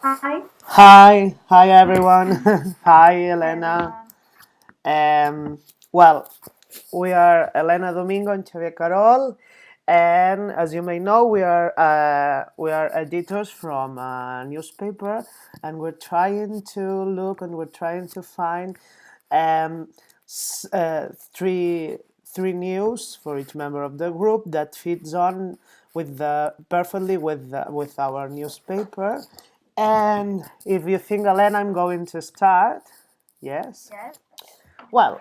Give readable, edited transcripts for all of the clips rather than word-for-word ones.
Hi. Hi everyone. Hi Elena. Um, well, we are Elena, Domingo, and Xavier Carol, and as you may know, we are editors from a newspaper, and we're trying to look and we're trying to find um, three news for each member of the group that fits on with the perfectly with our newspaper. And if you think, Elena, I'm going to start. Yes. Yes. Well,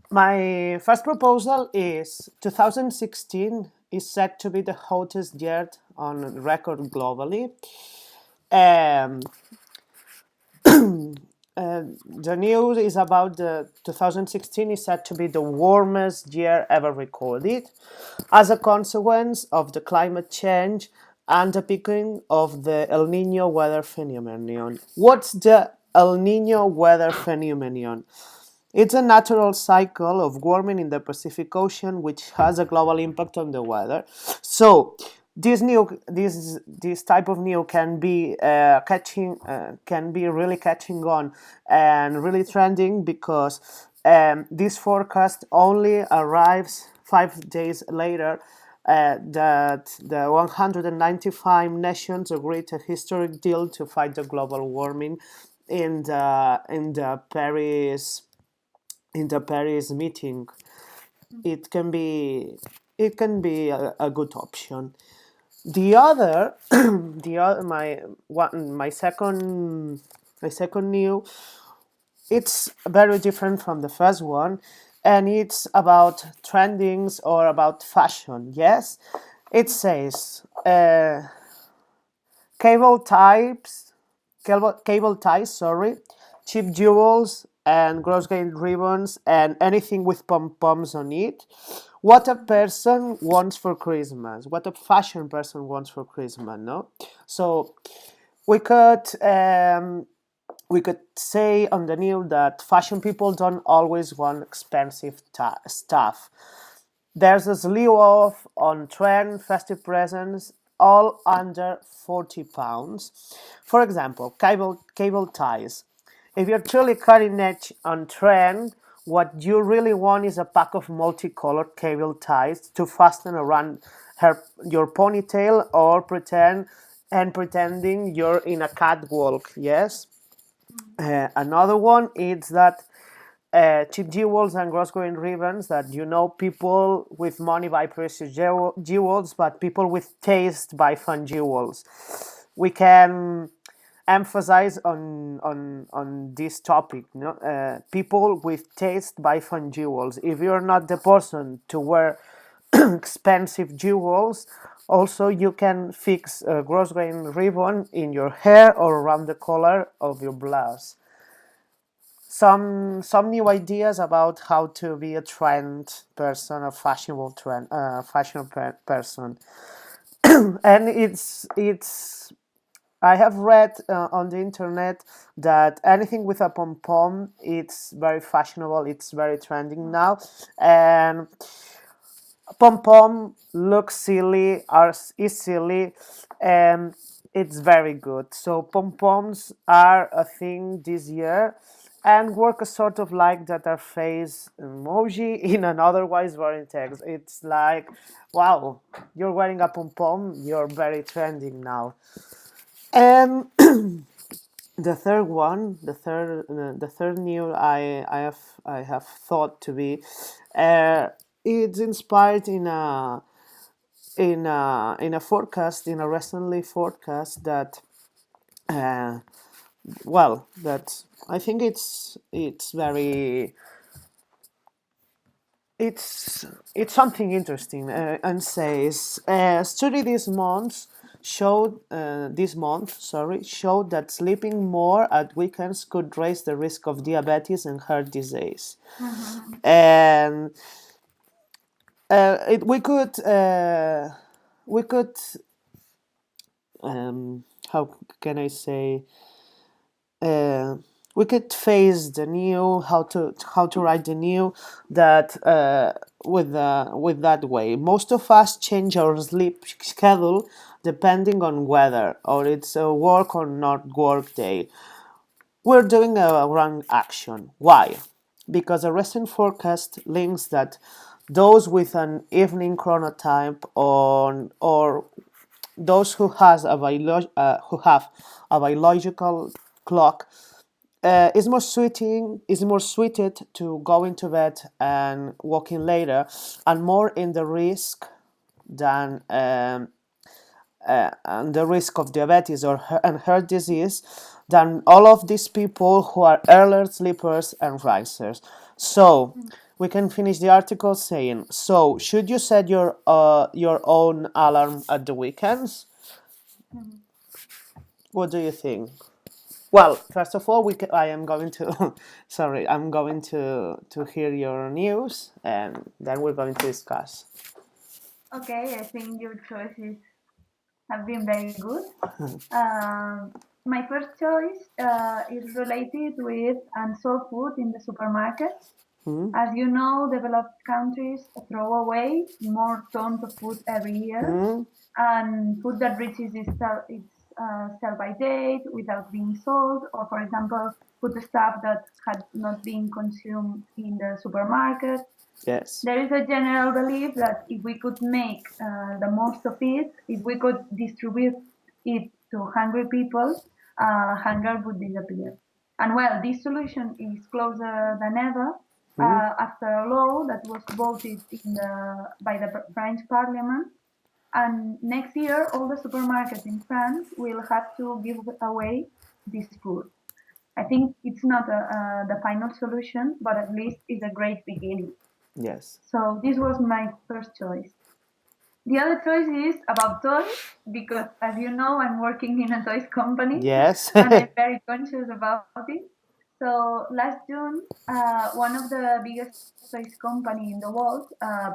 my first proposal is 2016 is said to be the hottest year on record globally. Um, the news is about the 2016 is said to be the warmest year ever recorded as a consequence of the climate change and the peaking of the El Nino weather phenomenon. What's the El Nino weather phenomenon? It's a natural cycle of warming in the Pacific Ocean, which has a global impact on the weather. So, this type of new can be really catching on and really trending because this forecast only arrives 5 days later that the 195 nations agreed a historic deal to fight the global warming in the Paris meeting. It can be a good option. The other, the other my second new, it's very different from the first one, and it's about trendings or about fashion. Yes, it says cable types, cable ties, sorry, cheap jewels and gross grain ribbons and anything with pom-poms on it. What a person wants for Christmas, what a fashion person wants for Christmas, no? So we could um, we could say on the news that fashion people don't always want expensive stuff. There's a slew of on trend festive presents, all under £40. For example, cable ties. If you're truly cutting edge on trend, what you really want is a pack of multicolored cable ties to fasten around your ponytail or pretending you're in a catwalk. Yes. Another one is that cheap jewels and gross grain ribbons that people with money buy precious jewels, but people with taste buy fun jewels. We can emphasize on this topic. No? People with taste buy fun jewels. If you're not the person to wear expensive jewels, also you can fix a gross grain ribbon in your hair or around the collar of your blouse. Some new ideas about how to be a trend person, a fashionable person. And it's I have read on the internet that anything with a pom pom, it's very fashionable, it's very trending now, and pom pom looks silly, is silly, and it's very good. So pom poms are a thing this year, and work a sort of like that our face emoji in an otherwise boring text. It's like, wow, you're wearing a pom pom, you're very trending now. And the third new I have thought to be, it's inspired in a forecast, in a recently forecast that uh, that I think it's very it's it's something interesting, and says study this month showed that sleeping more at weekends could raise the risk of diabetes and heart disease. Mm-hmm. And we could how can I say, uh, we could face the new how to write the new that with that way. Most of us change our sleep schedule depending on whether or it's a work or not work day. We're doing a wrong action. Why? Because a recent forecast links that those with an evening chronotype or those who have a biological clock is more suited to going to bed and walking later and more in the risk than and the risk of diabetes and heart disease than all of these people who are earlier sleepers and risers. So we can finish the article saying, so should you set your own alarm at the weekends? What do you think? Well, first of all, I am going to, sorry, I'm going to hear your news, and then we're going to discuss. Okay, I think your choices have been very good. My first choice is related with unsold food in the supermarkets. As you know, developed countries throw away more tons of food every year, and food that reaches its sell-by date without being sold, or for example, food stuff that had not been consumed in the supermarket. Yes. There is a general belief that if we could make the most of it, if we could distribute it to hungry people, hunger would disappear. And well, this solution is closer than ever after a law that was voted by the French Parliament. And next year, all the supermarkets in France will have to give away this food. I think it's not the final solution, but at least it's a great beginning. Yes. So this was my first choice. The other choice is about toys because, as you know, I'm working in a toys company. Yes. And I'm very conscious about it. So last June, one of the biggest toys company in the world,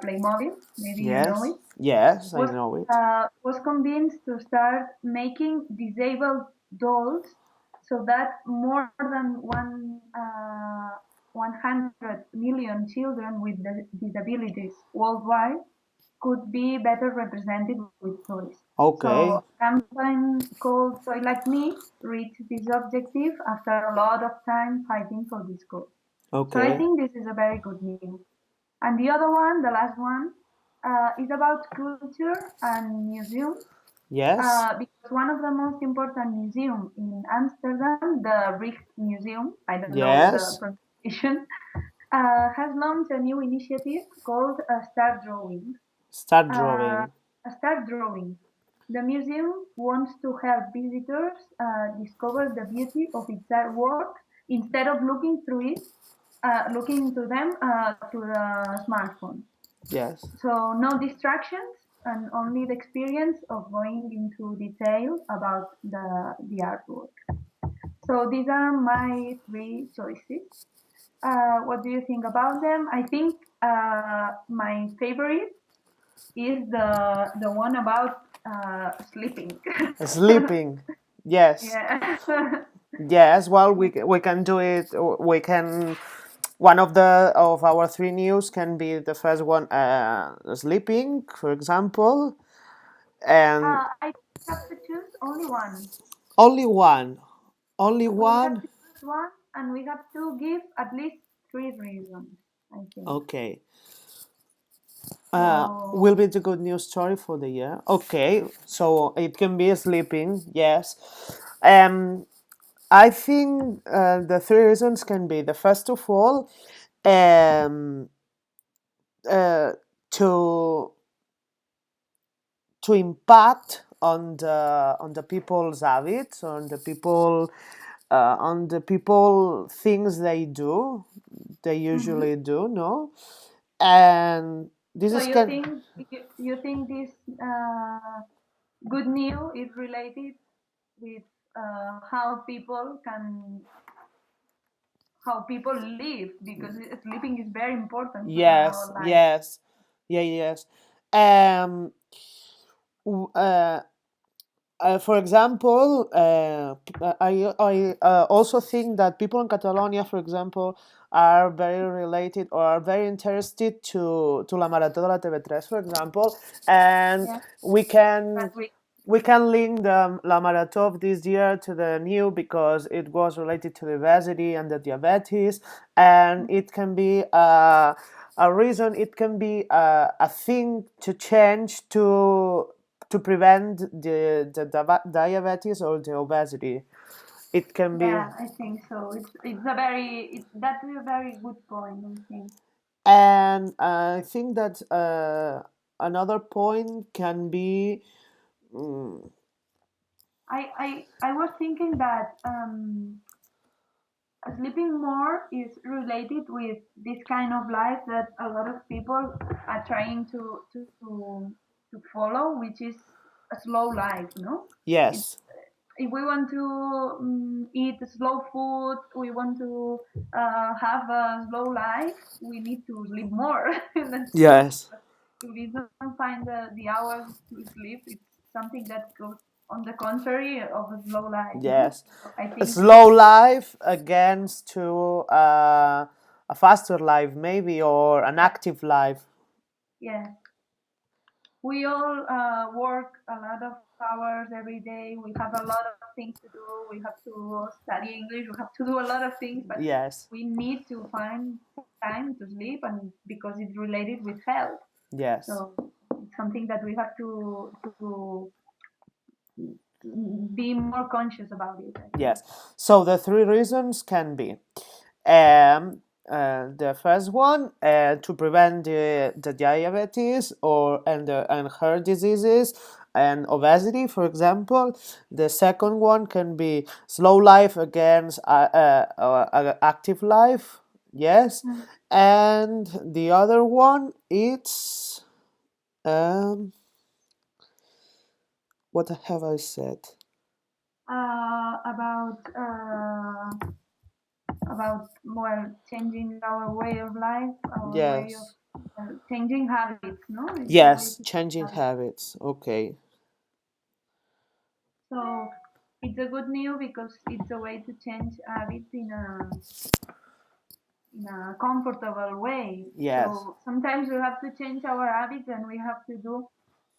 Playmobil, maybe you know it. Yes, I was know it. Was convinced to start making disabled dolls so that more than 100 million children with disabilities worldwide could be better represented with toys. Okay. So a campaign called Toy Like Me reached this objective after a lot of time fighting for this goal. So I Okay. think this is a very good news. And the other one, the last one, is about culture and museums. Yes. Because one of the most important museums in Amsterdam, the Rijksmuseum, I don't know the Yes. pronunciation, has launched a new initiative called Start Drawing. Start Uh, drawing. Start Drawing. The museum wants to help visitors discover the beauty of its artwork instead of looking into them through the smartphone. Yes. So no distractions and only the experience of going into detail about the artwork. So these are my three choices. What do you think about them? I think my favorite is the one about sleeping. Sleeping. Yes. Yeah. Yes. Well, we can do it. We can. One of our three news can be the first one, sleeping, for example, and I have to choose only one. only one. Only We have one. to choose one, and we have to give at least three reasons. I think. Okay. Will So be the good news story for the year. Okay, so it can be sleeping, yes. Um, I think the three reasons can be the first of all, um, uh, to impact on the people's habits, on the people things they mhm. usually do, no, and this So is can. you think this good news is related with how people live because sleeping is very important in our Yes, life. yes, yeah, yes. Um, w- uh, for example, I also think that people in Catalonia, for example, are very related or are very interested to La Marató de la TV3, for example, and Yeah. we can But we can link the La Marató of this year to the new because it was related to the obesity and the diabetes, and it can be a reason, it can be a thing to change to prevent the diabetes or the obesity. It can be, yeah, I think so. It's a very that's a very good point, I think. and I think that another point can be. mm, I was thinking that sleeping more is related with this kind of life that a lot of people are trying to follow, which is a slow life, no? It's yes, if we want to eat slow food, we want to have a slow life, we need to sleep more. That's true. yes, If we don't find the hours to sleep, it's something that goes on the contrary of a slow life, no? yes. So I A think, slow life against to a faster life, maybe, or an yeah, active life. yeah. We all work a lot of hours every day. We have a lot of things to do. We have to study English. We have to do a lot of things, but Yes, we need to find time to sleep, and because it's related with health. yes, So it's something that we have to be more conscious about it, I think. yes. So the three reasons can be um, the first one to prevent the diabetes or and heart diseases and obesity, for example. The second one can be slow life against active life. Yes, Mm. and the other one it's um, what have I said? Uh, about uh, about well changing our way of life, our way of Yes, changing habits. No, it's a way yes, to change changing habits. habits. Okay. So it's a good news because it's a way to change habits in a comfortable way. Yes, So sometimes we have to change our habits and we have to do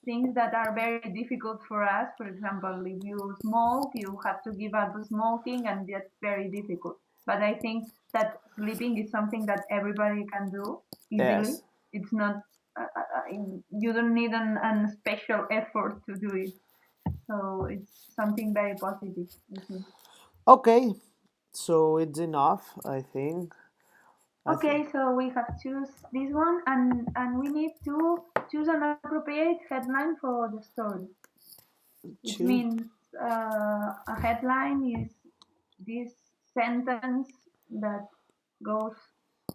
things that are very difficult for us. For example, if you smoke, you have to give up smoking, and that's very difficult. But I think that sleeping is something that everybody can do easily. yes. It's not, you don't need an special effort to do it. So it's something very positive, I think. Okay, so it's enough, I think. I think Okay, so we have choose this one, and we need to choose an appropriate headline for the story. It two. means a headline is this sentence that goes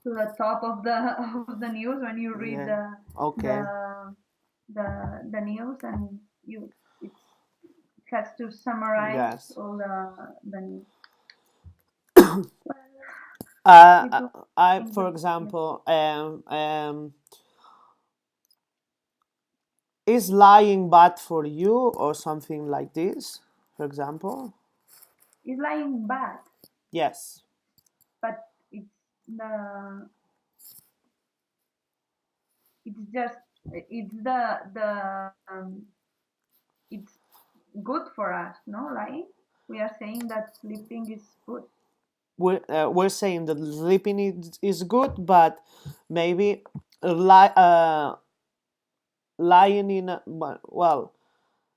to the top of the of the news when you read Yeah. Okay. the the news, and it has to summarize Yes. all the news. Well, it Uh, was for interesting. Yeah. example, is lying bad for you or something like this? For example, It's lying bad, yes. but it's the it's just it's it's good for us, no? Lying. We are saying that sleeping is good. We're saying that sleeping is good, but maybe lying in well,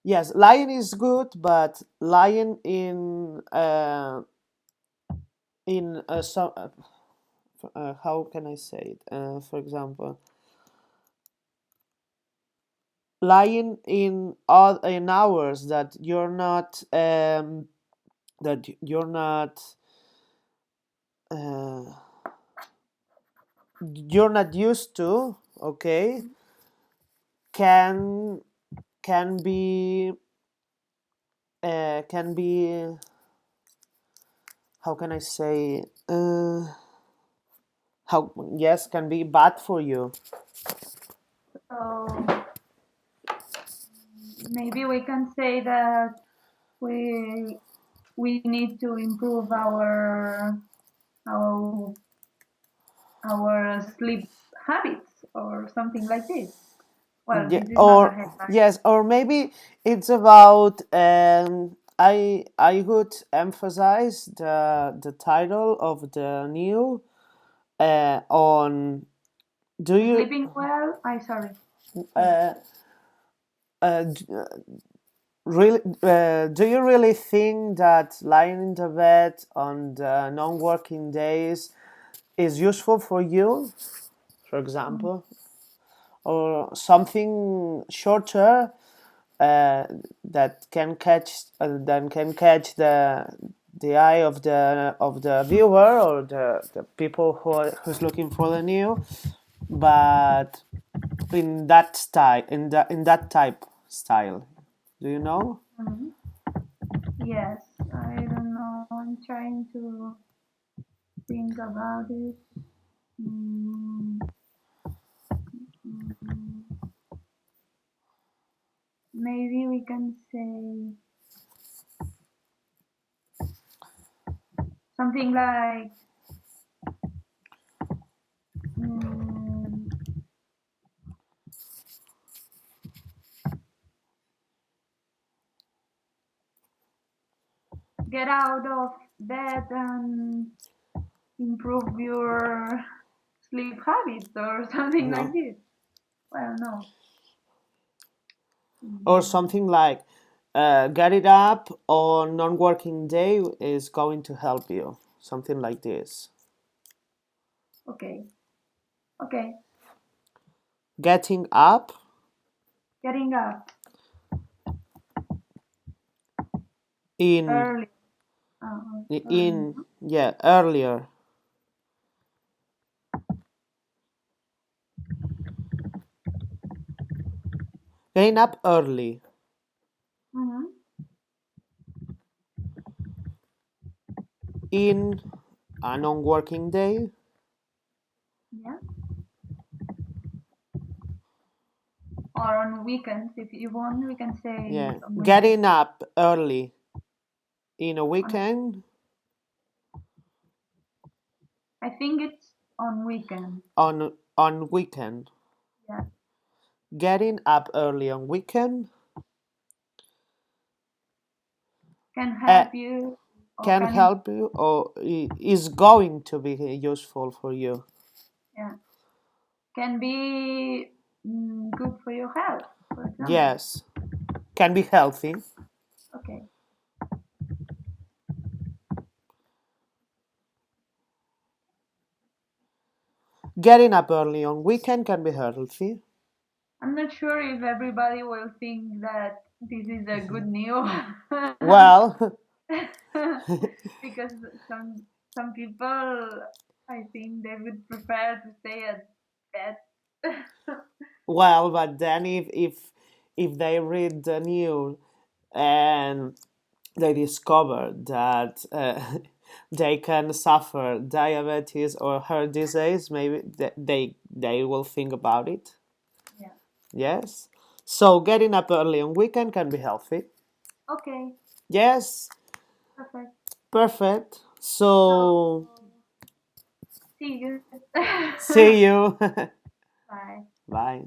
yes, lying is good, but lying in some how can I say it? For example, lying in hours that you're not uh, used to. Okay, can be can be how can I say how yes can be bad for you. So maybe we can say that we need to improve our our sleep habits or something like this. Well, Yeah, this is not a or headline. yes, or maybe it's about I would emphasize the title of the new on do you Sleeping well. I sorry. Sorry. uh, uh, really do you really think that lying in the bed on the non-working days is useful for you, for Mm. example, or something shorter uh, that can catch the eye of the viewer or the people who's looking for the new, but in that style, in that type style. Do you know? Mhm. Yes, I don't know. I'm trying to think about it. Mm, mm, maybe we can say something like mm, get out of bed and improve your sleep habits or something like No, this. Well, no. or Mm, something like get it up on non-working day is going to help you. Something like this. okay. Okay. Getting up Getting up in early. Early. in yeah earlier. Getting up early Mm-hmm. in a non-working day. Yeah. Or on weekends, if you want, we can say Yeah, on weekends. getting up early in a On, weekend I think it's on weekends. on weekend. Yeah. Getting up early on weekend Can uh, help you or can can help you or is going to be useful for you. yeah, can be good for your health, for example. Yes, can be healthy. Okay. Getting up early on weekend can be healthy. I'm not sure if everybody will think that this is a good news. Well, Because some people, I think they would prefer to stay at bed. well, but then if they read the news and they discover that they can suffer diabetes or heart disease, maybe they will think about it. Yeah. Yes. So getting up early on weekend can be healthy. Okay. Yes. Perfect. Perfect. So So see you. see you. Bye. Bye.